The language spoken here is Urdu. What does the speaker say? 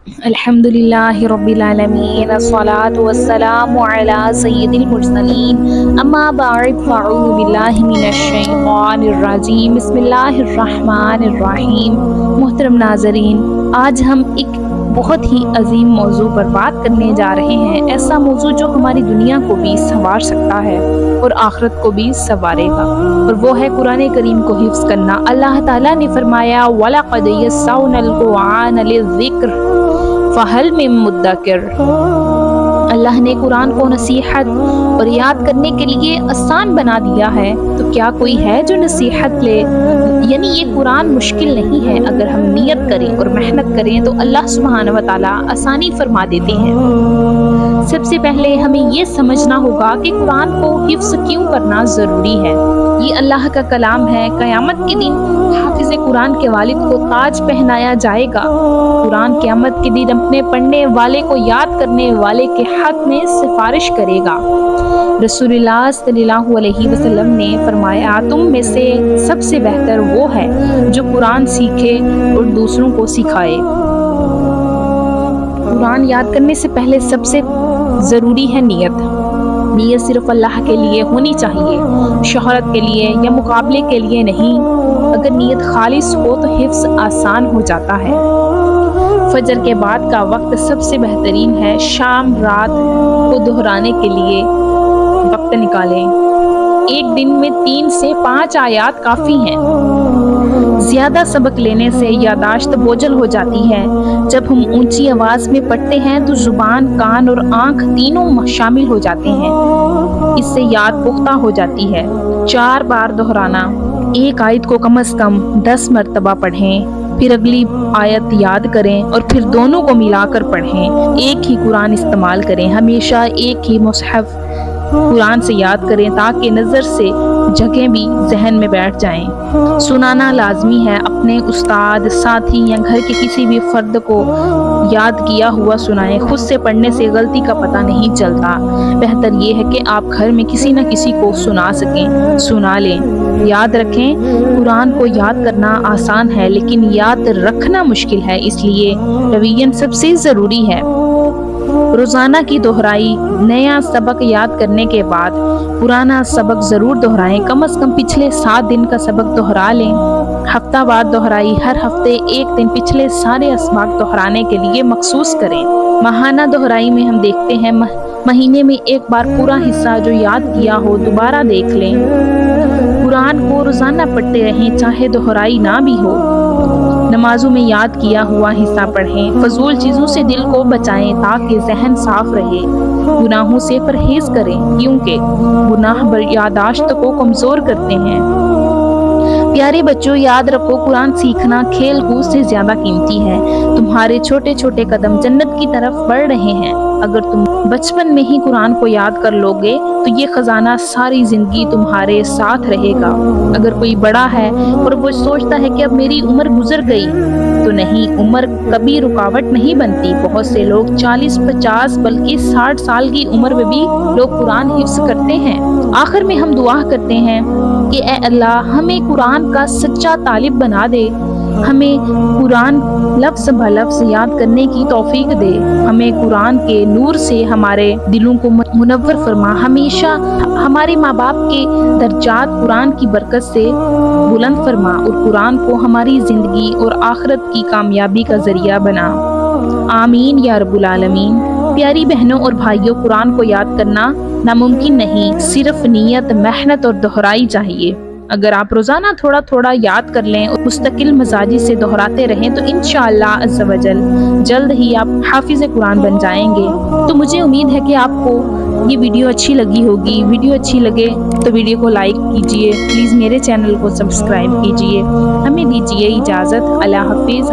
الحمدللہ رب العالمین الصلاۃ والسلام علی سید المرسلین اما بعد فاعوذ باللہ من الشیطان الرجیم بسم اللہ الرحمن الرحیم۔ محترم ناظرین، آج ہم ایک بہت ہی عظیم موضوع پر بات کرنے جا رہے ہیں، ایسا موضوع جو ہماری دنیا کو بھی سنوار سکتا ہے اور آخرت کو بھی سنوارے گا، اور وہ ہے قرآن کریم کو حفظ کرنا۔ اللہ تعالیٰ نے فرمایا وَلَقَدْ يَسَّرْنَا الْقُرْآنَ لِلذِّكْرِ فَهَلْ مِن مُدَّكِرٍ۔ اللہ نے قرآن کو نصیحت اور یاد کرنے کے لیے آسان بنا دیا ہے، تو کیا کوئی ہے جو نصیحت لے؟ یعنی یہ قرآن مشکل نہیں ہے، اگر ہم نیت کریں اور محنت کریں تو اللہ سبحانہ و تعالیٰ آسانی فرما دیتے ہیں۔ سب سے پہلے ہمیں یہ سمجھنا ہوگا کہ قرآن کو حفظ کیوں کرنا ضروری ہے۔ یہ اللہ کا کلام ہے، قیامت کے دن حافظ قرآن کے والد کو تاج پہنایا جائے گا۔ قرآن قیامت کے دن اپنے پڑھنے والے کو یاد کرنے والے کے حق میں سفارش کرے گا۔ رسول اللہ صلی اللہ علیہ وسلم نے فرمایا، تم میں سے سب سے بہتر وہ ہے جو قرآن سیکھے اور دوسروں کو سکھائے۔ قرآن یاد کرنے سے پہلے سب سے ضروری ہے نیت۔ نیت صرف اللہ کے لیے ہونی چاہیے، شہرت کے لیے یا مقابلے کے لیے نہیں۔ اگر نیت خالص ہو تو حفظ آسان ہو جاتا ہے۔ فجر کے بعد کا وقت سب سے بہترین ہے، شام رات کو دہرانے کے لیے وقت نکالیں۔ ایک دن میں 3 سے 5 آیات کافی ہیں۔ زیادہ سبق لینے سے یادداشت بوجھل ہو جاتی ہے۔ جب ہم اونچی آواز میں پڑھتے ہیں تو زبان، کان اور آنکھ تینوں شامل ہو جاتے ہیں، اس سے یاد پختہ ہو جاتی ہے۔ 4 بار دہرانا، ایک آیت کو کم از کم 10 مرتبہ پڑھیں، پھر اگلی آیت یاد کریں اور پھر دونوں کو ملا کر پڑھیں۔ ایک ہی قرآن استعمال کریں، ہمیشہ ایک ہی مصحف قرآن سے یاد کریں تاکہ نظر سے جگہیں بھی ذہن میں بیٹھ جائیں۔ سنانا لازمی ہے، اپنے استاد، ساتھی یا گھر کے کسی بھی فرد کو یاد کیا ہوا سنائیں۔ خود سے پڑھنے سے غلطی کا پتہ نہیں چلتا، بہتر یہ ہے کہ آپ گھر میں کسی نہ کسی کو سنا سکیں، سنا لیں۔ یاد رکھیں، قرآن کو یاد کرنا آسان ہے لیکن یاد رکھنا مشکل ہے، اس لیے ریویژن سب سے ضروری ہے۔ روزانہ کی دہرائی، نیا سبق یاد کرنے کے بعد پرانا سبق ضرور دہرائیں، کم از کم پچھلے 7 دن کا سبق دہرا لیں۔ ہفتہ وار دہرائی، ہر ہفتے ایک دن پچھلے سارے اسباق دہرانے کے لیے مخصوص کریں۔ ماہانہ دہرائی میں ہم دیکھتے ہیں مہینے میں ایک بار پورا حصہ جو یاد کیا ہو دوبارہ دیکھ لیں۔ قرآن کو روزانہ پڑھتے رہیں چاہے دہرائی نہ بھی ہو۔ نمازوں میں یاد کیا ہوا حصہ پڑھیں۔ فضول چیزوں سے دل کو بچائیں تاکہ ذہن صاف رہے۔ گناہوں سے پرہیز کریں کیونکہ گناہ یادداشت کو کمزور کرتے ہیں۔ پیارے بچوں، یاد رکھو، قرآن سیکھنا کھیل کود سے زیادہ قیمتی ہے۔ تمہارے چھوٹے چھوٹے قدم جنت کی طرف بڑھ رہے ہیں۔ اگر تم بچپن میں ہی قرآن کو یاد کر لو گے تو یہ خزانہ ساری زندگی تمہارے ساتھ رہے گا۔ اگر کوئی بڑا ہے اور وہ سوچتا ہے کہ اب میری عمر گزر گئی، تو نہیں، عمر کبھی رکاوٹ نہیں بنتی۔ بہت سے لوگ 40، 50 بلکہ 60 سال کی عمر میں بھی لوگ قرآن حفظ کرتے ہیں۔ آخر میں ہم دعا کرتے ہیں کہ اے اللہ، ہمیں قرآن کا سچا طالب بنا دے، ہمیں قرآن لفظ بہ لفظ یاد کرنے کی توفیق دے، ہمیں قرآن کے نور سے ہمارے دلوں کو منور فرما، ہمیشہ ہمارے ماں باپ کے درجات قرآن کی برکت سے بلند فرما، اور قرآن کو ہماری زندگی اور آخرت کی کامیابی کا ذریعہ بنا۔ آمین یا رب العالمین۔ پیاری بہنوں اور بھائیوں، قرآن کو یاد کرنا ناممکن نہیں، صرف نیت، محنت اور دہرائی چاہیے۔ اگر آپ روزانہ تھوڑا تھوڑا یاد کر لیں اور مستقل مزاجی سے دہراتے رہیں تو انشاءاللہ عز و جل جلد ہی آپ حافظ قرآن بن جائیں گے۔ تو مجھے امید ہے کہ آپ کو یہ ویڈیو اچھی لگی ہوگی۔ ویڈیو اچھی لگے تو ویڈیو کو لائک کیجئے، پلیز میرے چینل کو سبسکرائب کیجئے۔ ہمیں دیجئے اجازت، اللہ حافظ۔